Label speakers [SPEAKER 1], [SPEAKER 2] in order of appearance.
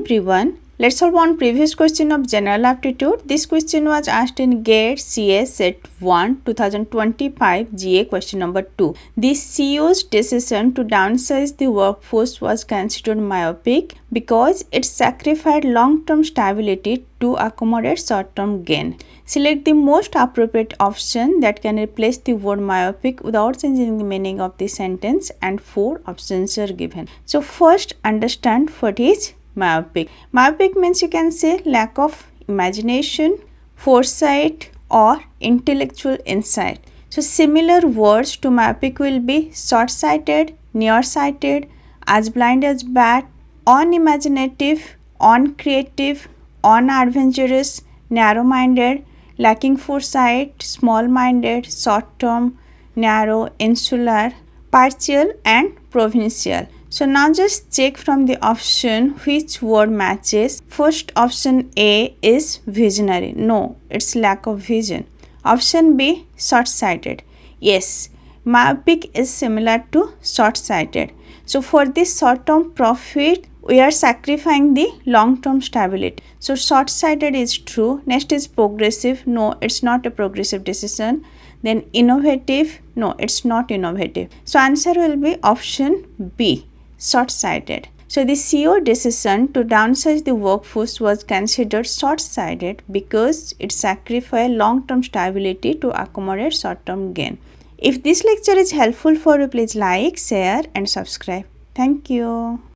[SPEAKER 1] everyone, let's solve one previous question of general aptitude. This question was asked in GATE CS set 1 2025 GA question number 2. The CEO's decision to downsize the workforce was considered myopic because it sacrificed long-term stability to accommodate short-term gain. Select the most appropriate option that can replace the word myopic without changing the meaning of the sentence, and 4 options are given. So first, understand what is myopic. Myopic means you can say lack of imagination, foresight or intellectual insight. So similar words to myopic will be short-sighted, nearsighted, as blind as bat, unimaginative, uncreative, unadventurous, narrow-minded, lacking foresight, small-minded, short-term, narrow, insular, partial and provincial. So now just check from the option which word matches. First option A is visionary. No, it's lack of vision. Option B, short-sighted. Yes, myopic is similar to short-sighted. So for this short-term profit, we are sacrificing the long-term stability. So short-sighted is true. Next is progressive. No, it's not a progressive decision. Then innovative. No, it's not innovative. So answer will be option B, short-sighted. So the CEO decision to downsize the workforce was considered short-sighted because it sacrificed long-term stability to accommodate short-term gain. If this lecture is helpful for you, please like, share and subscribe. Thank you.